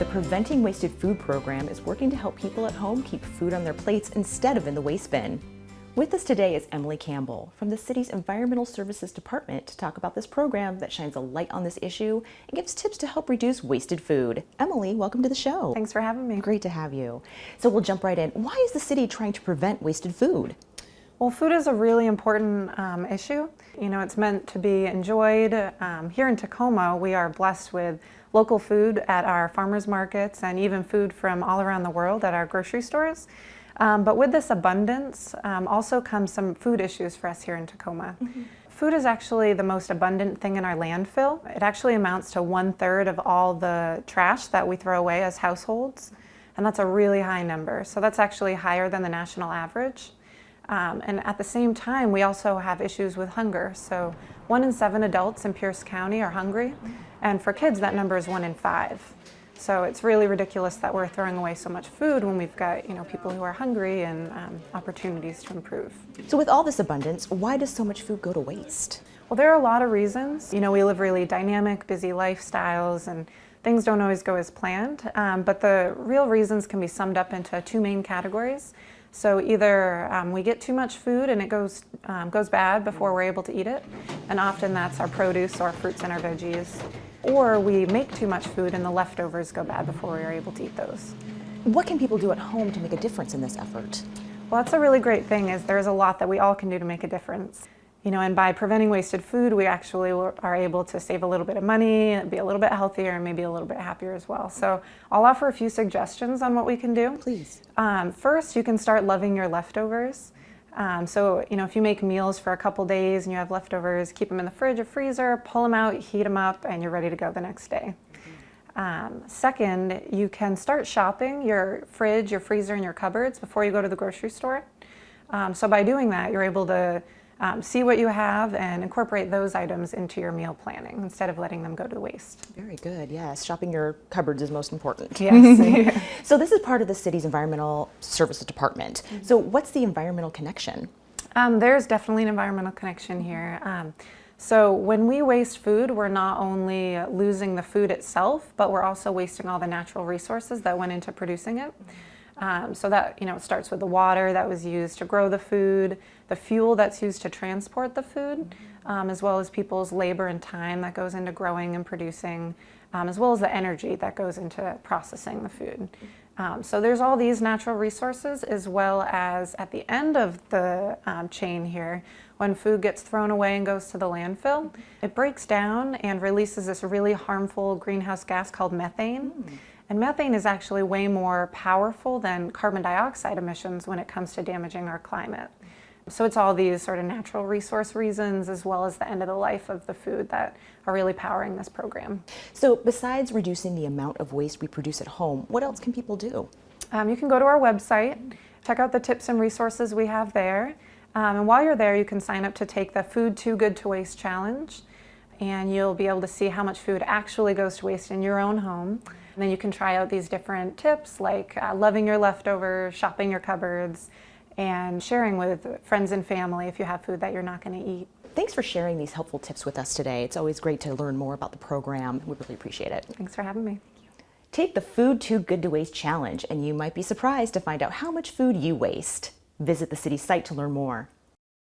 The Preventing Wasted Food program is working to help people at home keep food on their plates instead of in the waste bin. With us today is Emily Campbell from the city's Environmental Services Department to talk about this program that shines a light on this issue and gives tips to help reduce wasted food. Emily, welcome to the show. Thanks for having me. Great to have you. So we'll jump right in. Why is the city trying to prevent wasted food? Well, food is a really important issue. You know, it's meant to be enjoyed. Here in Tacoma, we are blessed with local food at our farmers markets and even food from all around the world at our grocery stores. But with this abundance also comes some food issues for us here in Tacoma. Mm-hmm. Food is actually the most abundant thing in our landfill. It actually amounts to 1/3 of all the trash that we throw away as households. And that's a really high number. So that's actually higher than the national average. And at the same time, we also have issues with hunger. So 1 in 7 adults in Pierce County are hungry. And for kids, that number is 1 in 5. So it's really ridiculous that we're throwing away so much food when we've got, people who are hungry and opportunities to improve. So with all this abundance, why does so much food go to waste? Well, there are a lot of reasons. We live really dynamic, busy lifestyles, and things don't always go as planned. But the real reasons can be summed up into 2 main categories. So either we get too much food and it goes bad before we're able to eat it, and often that's our produce or fruits and our veggies. Or we make too much food and the leftovers go bad before we are able to eat those. What can people do at home to make a difference in this effort? Well, that's a really great thing, is there's a lot that we all can do to make a difference. And by preventing wasted food, we actually are able to save a little bit of money, be a little bit healthier, and maybe a little bit happier as well. So I'll offer a few suggestions on what we can do. Please. First, you can start loving your leftovers. So if you make meals for a couple days and you have leftovers, keep them in the fridge or freezer, pull them out, heat them up, and you're ready to go the next day. Second, you can start shopping your fridge, your freezer, and your cupboards before you go to the grocery store. So by doing that, you're able to see what you have and incorporate those items into your meal planning instead of letting them go to waste. Very good, yes. Shopping your cupboards is most important. Yes. So this is part of the city's Environmental Services Department. Mm-hmm. So what's the environmental connection? There's definitely an environmental connection here. So when we waste food, we're not only losing the food itself, but we're also wasting all the natural resources that went into producing it. So that, it starts with the water that was used to grow the food, the fuel that's used to transport the food, as well as people's labor and time that goes into growing and producing, as well as the energy that goes into processing the food. So there's all these natural resources, as well as at the end of the chain here, when food gets thrown away and goes to the landfill, it breaks down and releases this really harmful greenhouse gas called methane. And methane is actually way more powerful than carbon dioxide emissions when it comes to damaging our climate. So it's all these sort of natural resource reasons, as well as the end of the life of the food, that are really powering this program. So besides reducing the amount of waste we produce at home, what else can people do? You can go to our website, check out the tips and resources we have there. And while you're there, you can sign up to take the Food Too Good to Waste Challenge. And you'll be able to see how much food actually goes to waste in your own home. And then you can try out these different tips like loving your leftovers, shopping your cupboards, and sharing with friends and family if you have food that you're not going to eat. Thanks for sharing these helpful tips with us today. It's always great to learn more about the program. We really appreciate it. Thanks for having me. Take the Food Too Good to Waste Challenge, and you might be surprised to find out how much food you waste. Visit the city's site to learn more.